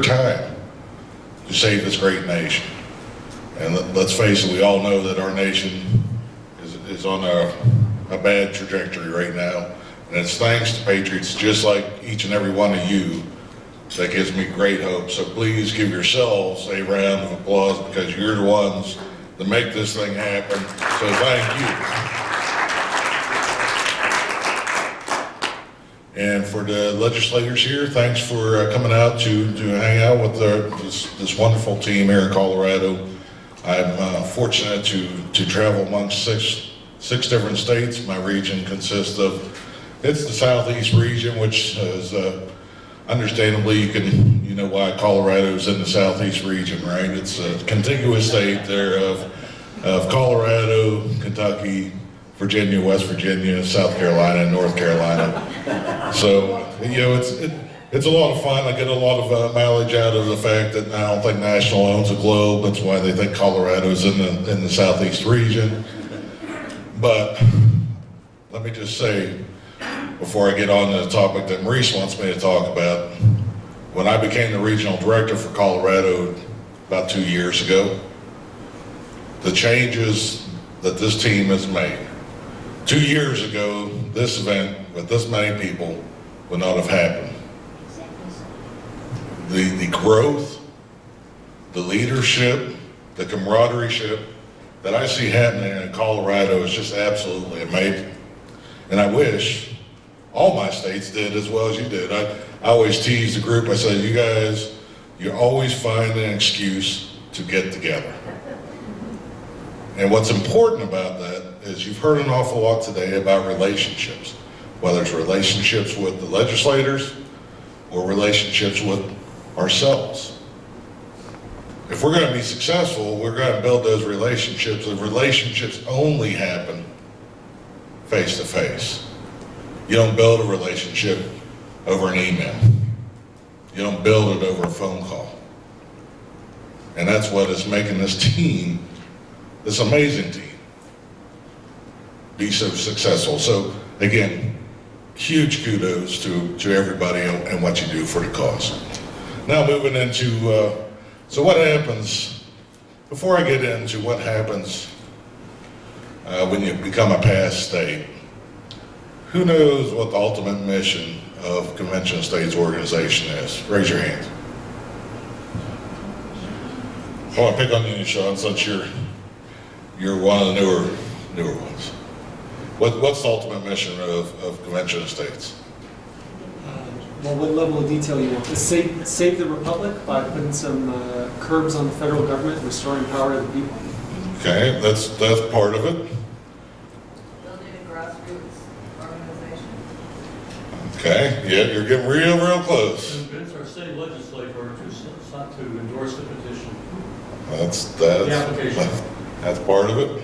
time to save this great nation. And let's face it, we all know that our nation is on a bad trajectory right now. And it's thanks to patriots just like each and every one of you that gives me great hope. So please give yourselves a round of applause, because you're the ones that make this thing happen. So thank you. And for the legislators here, thanks for coming out to hang out with this wonderful team here in Colorado. I'm fortunate to travel amongst six different states. My region consists of, it's the Southeast region, which is understandably, you know why Colorado's in the Southeast region, right? It's a contiguous state there of Colorado, Kentucky, Virginia, West Virginia, South Carolina, and North Carolina. So, you know, it's a lot of fun. I get a lot of mileage out of the fact that I don't think National owns a globe. That's why they think Colorado's in the Southeast region. But let me just say, before I get on to the topic that Maurice wants me to talk about, when I became the regional director for Colorado about 2 years ago, the changes that this team has made. 2 years ago, this event with this many people would not have happened. The growth, the leadership, the camaraderie that I see happening in Colorado is just absolutely amazing. And I wish all my states did as well as you did. I always tease the group, I say, you guys, you always find an excuse to get together. And what's important about that is you've heard an awful lot today about relationships, whether it's relationships with the legislators or relationships with ourselves. If we're going to be successful, we're going to build those relationships. The relationships only happen face to face. You don't build a relationship over an email. You don't build it over a phone call. And that's what is making this team, this amazing team, be so successful. So again, huge kudos to everybody and what you do for the cause. Now moving into, so what happens, before I get into what happens when you become a past state, who knows what the ultimate mission of Convention of States organization is? Raise your hand. I want to pick on you, Sean, since you're one of the newer ones. What's the ultimate mission of Convention of States? Well, what level of detail you want? To save the republic by putting some curbs on the federal government, restoring power to the people. Okay, that's part of it. Building a grassroots organization. Okay, yeah, you're getting real close. Convince our city legislature to endorse the petition. The application. That's part of it.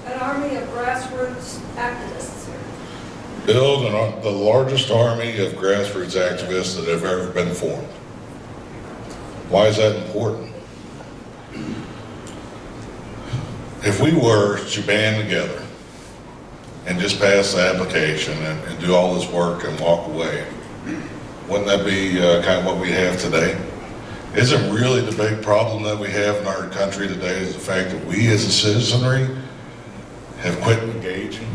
An army of grassroots activists. Build the largest army of grassroots activists that have ever been formed. Why is that important? If we were to band together and just pass the application and do all this work and walk away, wouldn't that be kind of what we have today? Isn't really the big problem that we have in our country today is the fact that we as a citizenry have quit engaging?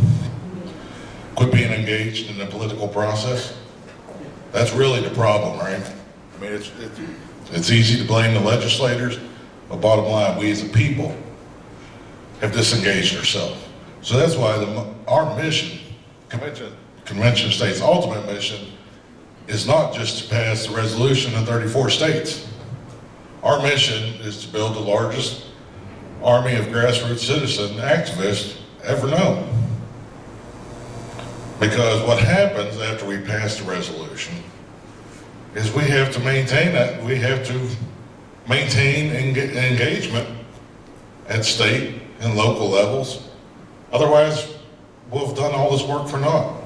Quit being engaged in the political process? That's really the problem, right? I mean, it's easy to blame the legislators, but bottom line, we as a people have disengaged ourselves. So that's why our mission, Convention of States' ultimate mission, is not just to pass the resolution in 34 states. Our mission is to build the largest army of grassroots citizen activists ever known. Because what happens after we pass the resolution is we have to maintain that. We have to maintain engagement at state and local levels. Otherwise, we'll have done all this work for naught.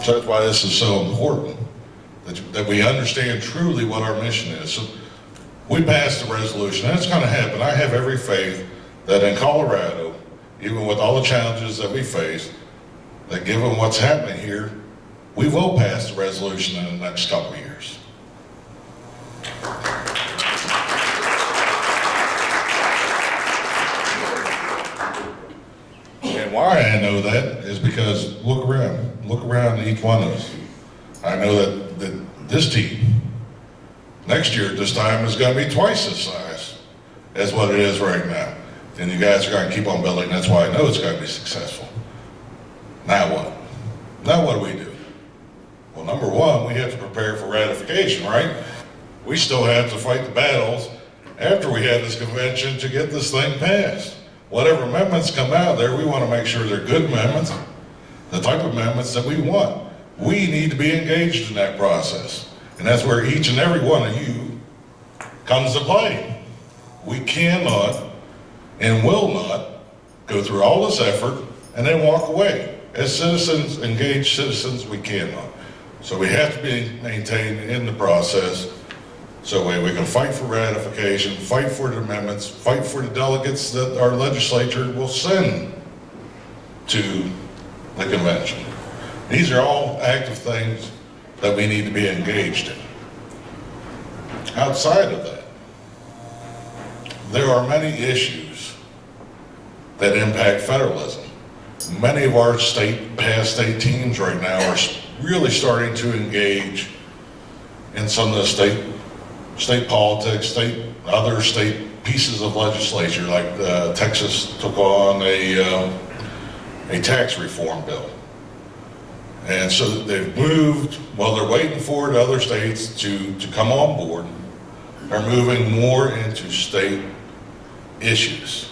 So that's why this is so important, that we understand truly what our mission is. So we passed the resolution, and it's going to happen. I have every faith that in Colorado, even with all the challenges that we face, that given what's happening here, we will pass the resolution in the next couple of years. I know that is because look around each one of us. I know that this team, next year at this time, is gonna be twice this size as what it is right now. And you guys are gonna keep on building, that's why I know it's gonna be successful. Now what? Now what do we do? Well, number one, we have to prepare for ratification, right? We still have to fight the battles after we have this convention to get this thing passed. Whatever amendments come out there, we want to make sure they're good amendments, the type of amendments that we want. We need to be engaged in that process. And that's where each and every one of you comes to play. We cannot and will not go through all this effort and then walk away. As citizens, engaged citizens, we cannot. So we have to be maintained in the process. So we can fight for ratification, fight for the amendments, fight for the delegates that our legislature will send to the convention. These are all active things that we need to be engaged in. Outside of that, there are many issues that impact federalism. Many of our past state teams right now are really starting to engage in some of the state politics, other state pieces of legislature, like Texas took on a tax reform bill. And so they've moved, while they're waiting for the other states to come on board, are moving more into state issues,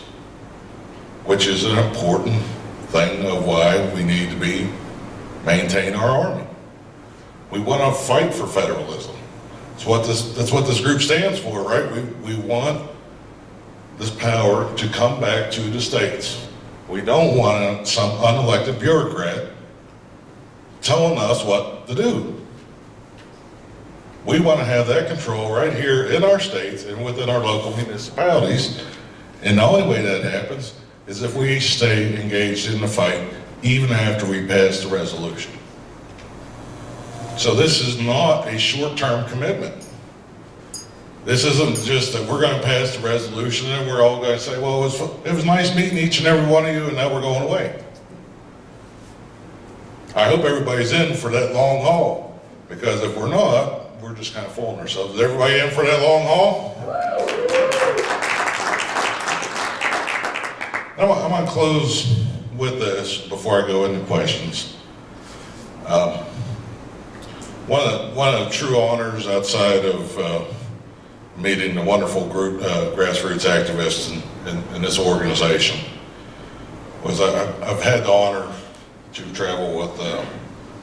which is an important thing of why we need to maintain our Army. We want to fight for federalism. That's what this group stands for, right? We want this power to come back to the states. We don't want some unelected bureaucrat telling us what to do. We want to have that control right here in our states and within our local municipalities. And the only way that happens is if we stay engaged in the fight even after we pass the resolution. So this is not a short-term commitment. This isn't just that we're going to pass the resolution and we're all going to say, well, it was nice meeting each and every one of you and now we're going away. I hope everybody's in for that long haul, because if we're not, we're just kind of fooling ourselves. Is everybody in for that long haul? I'm going to close with this before I go into questions. One of the true honors outside of meeting the wonderful group, grassroots activists in this organization, was I've had the honor to travel with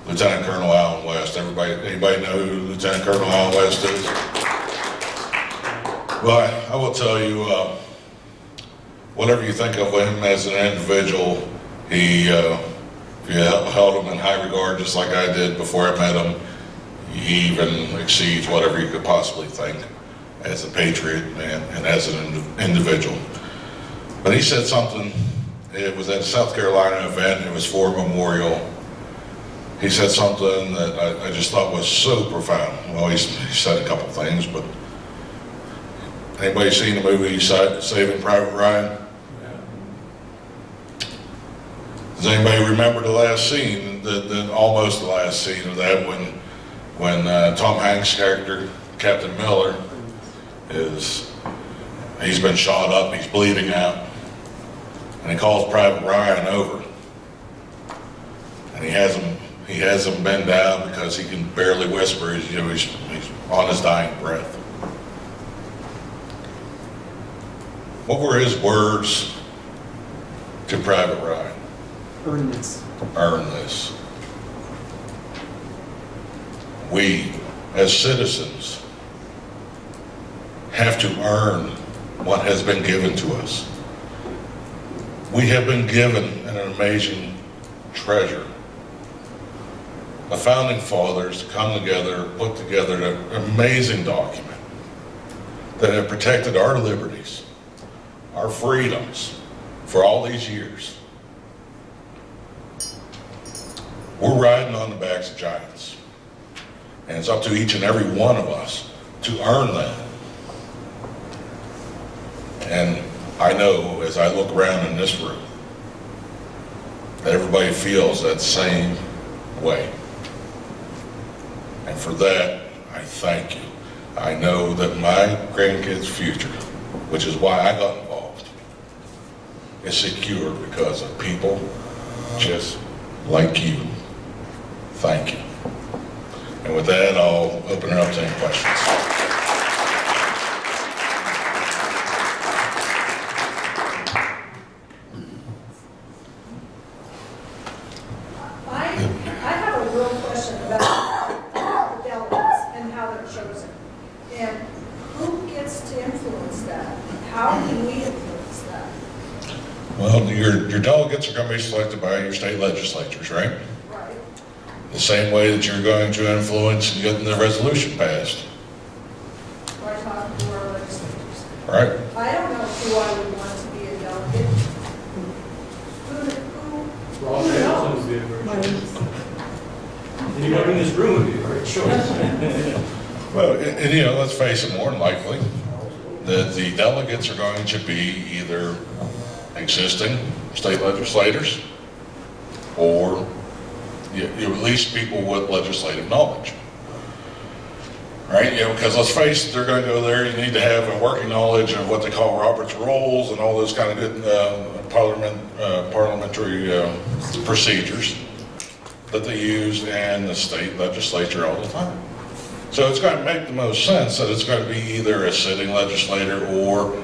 Lieutenant Colonel Allen West. Anybody know who Lieutenant Colonel Allen West is? Well, I will tell you, whatever you think of him as an individual, if you held him in high regard just like I did before I met him, he even exceeds whatever you could possibly think as a patriot and as an individual. But he said something, it was at a South Carolina event, it was for a memorial. He said something that I just thought was so profound. Well, he said a couple things, but anybody seen the movie Saving Private Ryan? Does anybody remember the last scene, almost the last scene of that, when Tom Hanks' character, Captain Miller, he's been shot up, he's bleeding out, and he calls Private Ryan over, and he has him bend down because he can barely whisper. He's on his dying breath. What were his words to Private Ryan? Earn this. Earn this. We, as citizens, have to earn what has been given to us. We have been given an amazing treasure. The founding fathers to come together, put together an amazing document that have protected our liberties, our freedoms for all these years. We're riding on the backs of giants. And it's up to each and every one of us to earn that. And I know as I look around in this room, that everybody feels that same way. And for that, I thank you. I know that my grandkids' future, which is why I got involved, is secure because of people just like you. Thank you. And with that, I'll open it up to any questions. I have a real question about the delegates and how they're chosen. And who gets to influence that? How can we influence that? Well, your delegates are going to be selected by your state legislatures, right? Right? The same way that you're going to influence getting the resolution passed, Or talking to our legislators. right? I don't know who I would want to be a delegate. Who Ross Hamilton would be a great choice. Anybody in this room would be a great choice. Well, and you know, let's face it, more than likely, that the delegates are going to be either existing state legislators or at least people with legislative knowledge. Right? You know, because let's face it, they're going to go there, you need to have a working knowledge of what they call Robert's rules and all those kind of good parliamentary procedures that they use in the state legislature all the time. So it's going to make the most sense that it's going to be either a sitting legislator or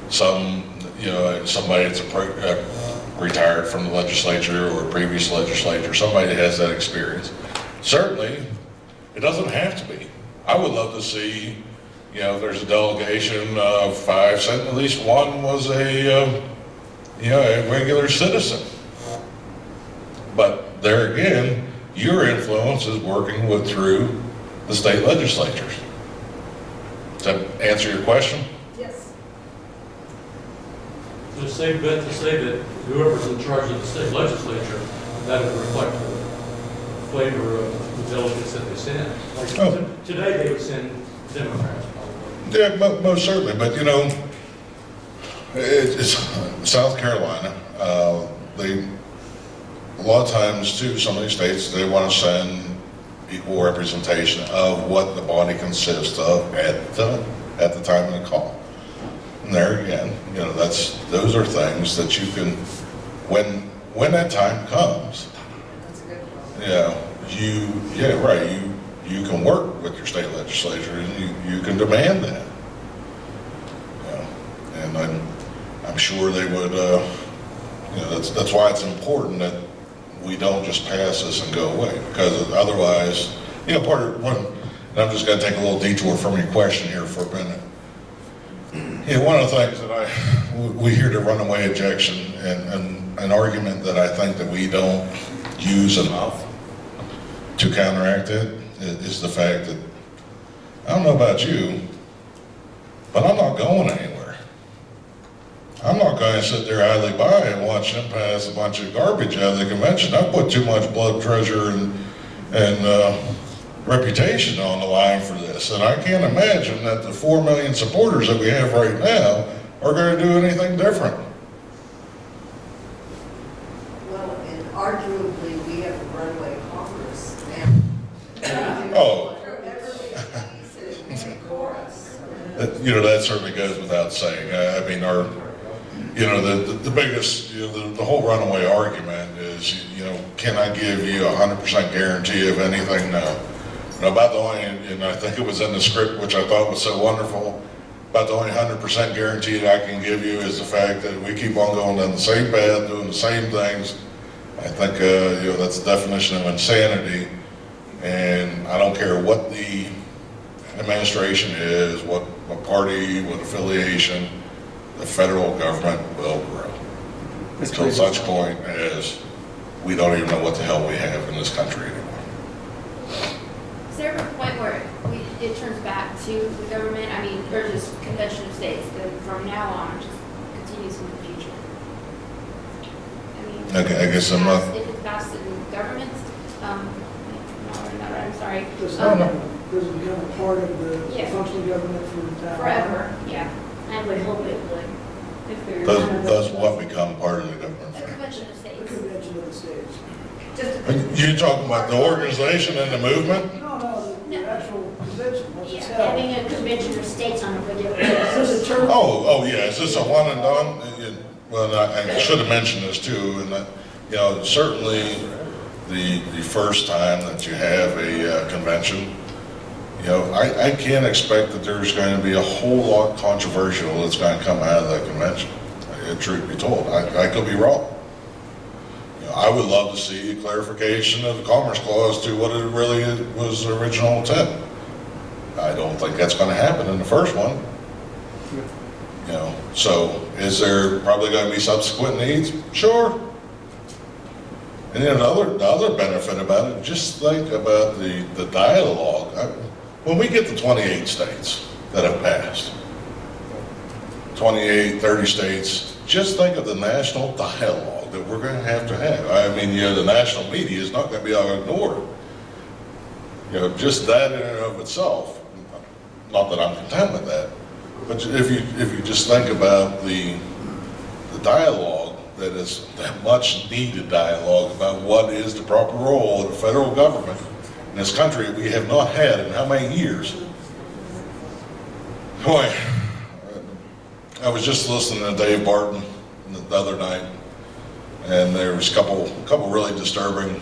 somebody that's retired from the legislature or a previous legislature, somebody that has that experience. Certainly, it doesn't have to be. I would love to see, if there's a delegation of 5, at least one was a regular citizen. But there again, your influence is working through the state legislatures. Does that answer your question? Yes. So it's a safe bet to say that whoever's in charge of the state legislature, that would reflect the flavor of the delegates that they send. Like Oh. today, they would send Democrats, probably. Yeah, most certainly, but it's South Carolina. A lot of times too, some of these states, they want to send equal representation of what the body consists of at the time of the call. And there again, those are things that you can, when that time comes, That's a good one. right, you can work with your state legislature and you can demand that. And I'm sure they would, that's why it's important that we don't just pass this and go away, because otherwise, and I'm just going to take a little detour from your question here for a minute. One of the things that we hear the runaway ejection and an argument that I think that we don't use enough to counteract it is the fact that, I don't know about you, but I'm not going anywhere. I'm not going to sit there idly by and watch them pass a bunch of garbage out of the convention. I've put too much blood, treasure, and reputation on the line for this. And I can't imagine that the 4 million supporters that we have right now are going to do anything different. Well, and arguably, we have a runaway Congress now. Oh. Chorus. That certainly goes without saying. I mean, the biggest, the whole runaway argument is, can I give you 100% guarantee of anything? No. And about the only, and I think it was in the script, which I thought was so wonderful, about the only 100% guarantee that I can give you is the fact that we keep on going down the same path, doing the same things. I think, that's the definition of insanity. And I don't care what the administration is, what party, what affiliation, the federal government will grow. Until such point as we don't even know what the hell we have in this country anymore. Is there a point where it turns back to the government, or just convention of states, that from now on, just continues in the future? Okay, I guess I'm not. If it's passed in government, I'm sorry. Does it become a part of the Yeah. functioning government for that? Forever, yeah. I would hope it would. If there's Does what become part of the government? a convention of The states. convention of the states. Just, You're talking about the organization and the movement? No, the actual convention, once it's Yeah, held. having a convention of states on a regular This basis. is a term. Oh, yeah, is this a one and done? Well, I should have mentioned this too, and that, you know, certainly the first time that you have a convention, you know, I can't expect that there's going to be a whole lot controversial that's going to come out of that convention. Truth be told, I could be wrong. You know, I would love to see a clarification of the Commerce Clause to what it really was the original intent. I don't think that's going to happen in the first one. You know, so is there probably going to be subsequent needs? Sure. And then the other benefit about it, just think about the dialogue. When we get to 28 states that have passed, 28, 30 states, just think of the national dialogue that we're going to have. I mean, you know, the national media is not going to be able to ignore it. You know, just that in and of itself, not that I'm content with that, but if you just think about the dialogue, that is that much needed dialogue about what is the proper role of the federal government in this country we have not had in how many years. Boy, I was just listening to Dave Barton the other night, and there was a couple really disturbing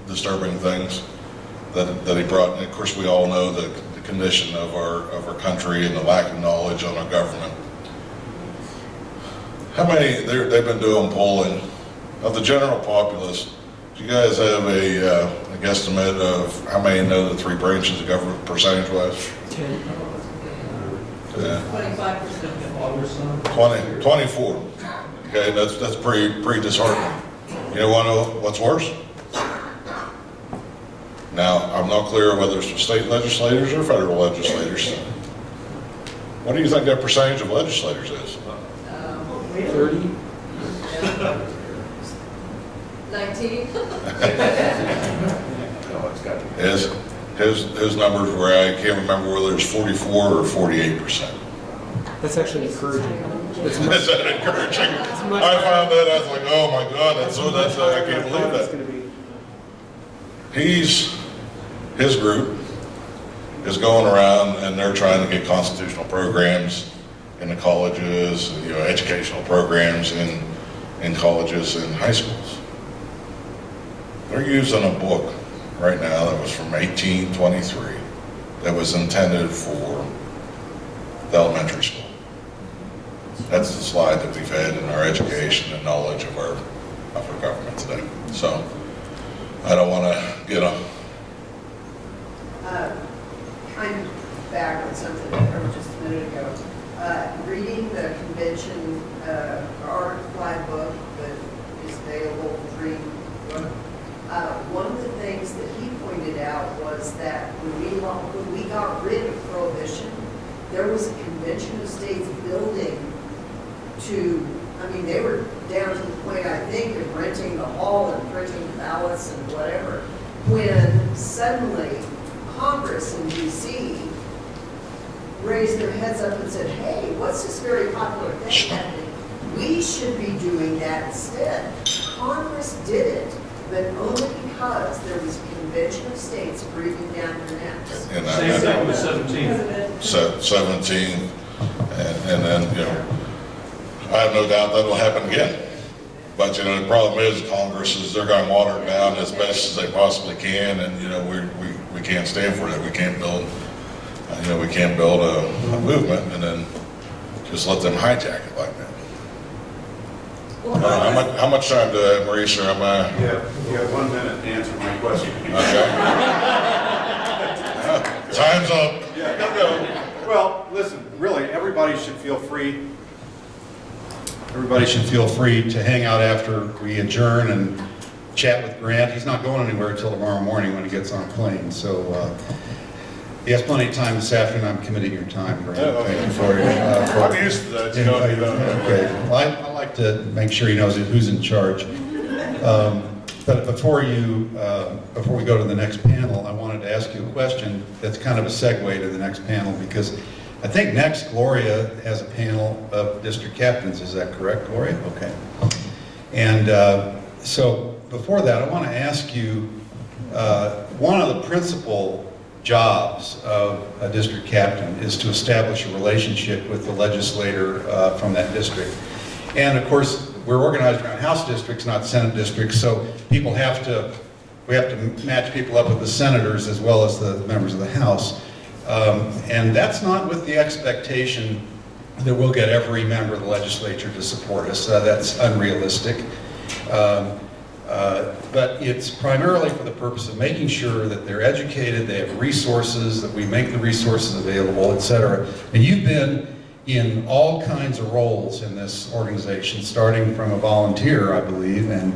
things that he brought. And of course, we all know the condition of our country and the lack of knowledge on our government. How many, they've been doing polling of the general populace. Do you guys have a guesstimate of how many know the three branches of government percentage-wise? 10. Yeah. 25%. 24. Okay, that's pretty disheartening. You know what's worse? Now, I'm not clear whether it's state legislators or federal legislators. What do you think that percentage of legislators is? 30? 19? His numbers were, I can't remember whether it's 44 or 48%. That's actually encouraging. It's much, Is that encouraging? much I found that, I was like, oh my God, I can't I believe thought it was that. going to be. His group is going around and they're trying to get constitutional programs in the colleges, you know, educational programs in colleges and high schools. They're using a book right now that was from 1823 that was intended for the elementary school. That's the slide that we've had in our education and knowledge of our government today. So I don't want to get on. Kind of back on something I heard just a minute ago. Reading the convention Article 5 book that is available free. One of the things that he pointed out was that when we got rid of prohibition, there was a convention of states building to, I mean, they were down to the point, I think, of renting the hall and printing ballots and whatever, when suddenly Congress in D.C. raised their heads up and said, hey, what's this very popular thing happening? We should be doing that instead. Congress did it, but only because there was a convention of states breathing down their necks. And Same thing with 17. 17, and then, you know, I have no doubt that'll happen again. But, you know, the problem is Congress is, they're going to water it down as best as they possibly can, and, you know, we can't stand for that. We can't build, you know, we can't build a movement and then just let them hijack it like that. How much time do I have, Maurice, or am I? You have 1 minute to answer my question. Okay. Time's up. Well, listen, really, everybody should feel free. Everybody should feel free to hang out after we adjourn and chat with Grant. He's not going anywhere until tomorrow morning when he gets on a plane. So he has plenty of time this afternoon. I'm committing your time, Grant. Thank you for your. I'm used to that. You know, Okay. Well, I like to make sure he knows who's in charge. But before we go to the next panel, I wanted to ask you a question that's kind of a segue to the next panel, because I think next Gloria has a panel of district captains. Is that correct, Gloria? Okay. And so before that, I want to ask you, one of the principal jobs of a district captain is to establish a relationship with the legislator from that district. And of course, we're organized around House districts, not Senate districts, so we have to match people up with the senators as well as the members of the House. And that's not with the expectation that we'll get every member of the legislature to support us. That's unrealistic. But it's primarily for the purpose of making sure that they're educated, they have resources, that we make the resources available, et cetera. And you've been in all kinds of roles in this organization, starting from a volunteer, I believe, and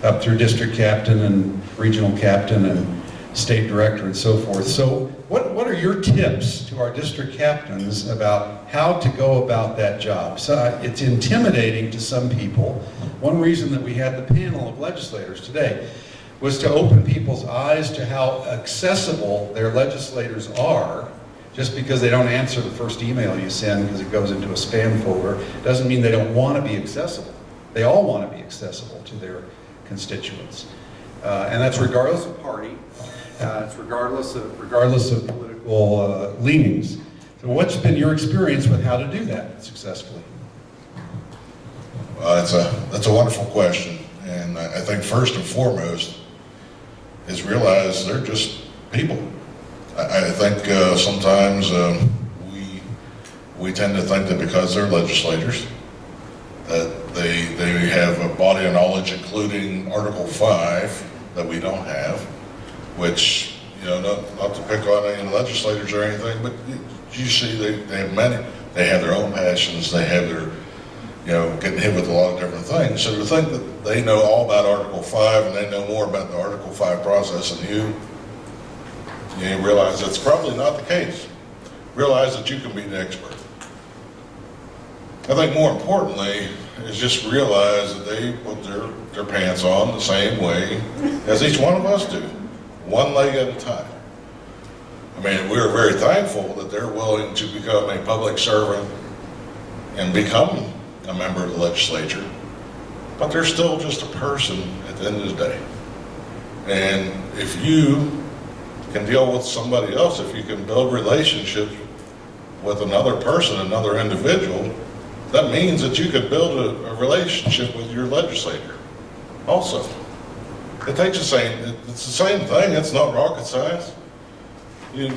up through district captain and regional captain and state director and so forth. So what are your tips to our district captains about how to go about that job? So it's intimidating to some people. One reason that we had the panel of legislators today was to open people's eyes to how accessible their legislators are. Just because they don't answer the first email you send because it goes into a spam folder doesn't mean they don't want to be accessible. They all want to be accessible to their constituents. And that's regardless of party. It's regardless of political leanings. So what's been your experience with how to do that successfully? That's a wonderful question, and I think first and foremost is realize they're just people. I think sometimes we tend to think that because they're legislators that they have a body of knowledge, including Article 5, that we don't have, which, you know, not to pick on any legislators or anything, but you see they have many, they have their own passions, they have their, you know, getting hit with a lot of different things. So to think that they know all about Article 5 and they know more about the Article 5 process than you realize that's probably not the case. Realize that you can be the expert. I think more importantly is just realize that they put their pants on the same way as each one of us do, one leg at a time. I mean, we're very thankful that they're willing to become a public servant and become a member of the legislature, but they're still just a person at the end of the day. And if you can deal with somebody else, if you can build relationships with another person, another individual, that means that you could build a relationship with your legislator also. It takes the same, it's the same thing, it's not rocket science. You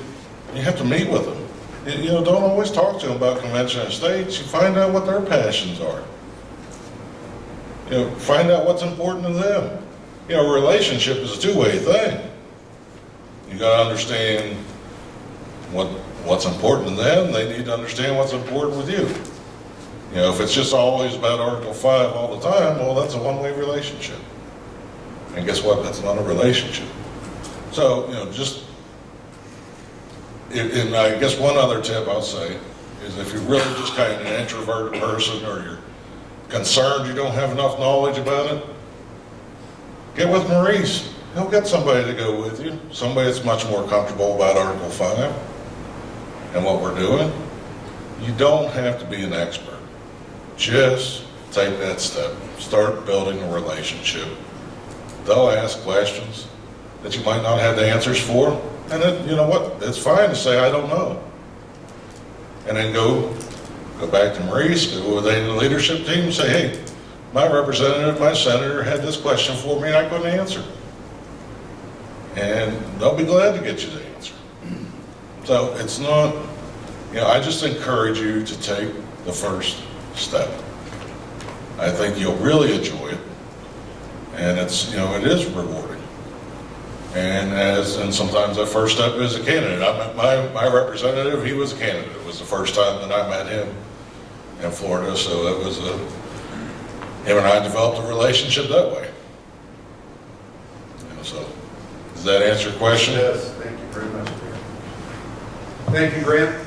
have to meet with them. You know, don't always talk to them about convention of states. You find out what their passions are. You know, find out what's important to them. You know, a relationship is a two-way thing. You got to understand what's important to them. They need to understand what's important with you. You know, if it's just always about Article 5 all the time, well, that's a one-way relationship. And guess what? That's not a relationship. So, you know, just, and I guess one other tip I'll say is if you're really just kind of an introverted person or you're concerned you don't have enough knowledge about it, get with Maurice. He'll get somebody to go with you, somebody that's much more comfortable about Article 5 and what we're doing. You don't have to be an expert. Just take that step. Start building a relationship. They'll ask questions that you might not have the answers for, and then, you know what, it's fine to say, I don't know. And then go back to Maurice, go with any of the leadership team and say, hey, my representative, my senator had this question for me and I couldn't answer. And they'll be glad to get you the answer. So it's not, you know, I just encourage you to take the first step. I think you'll really enjoy it. And it's, you know, it is rewarding. And sometimes that first step is a candidate. I met my representative, he was a candidate. It was the first time that I met him in Florida, so that was him and I developed a relationship that way. You know, so, does that answer your question? Yes, thank you very much. Thank you, Grant.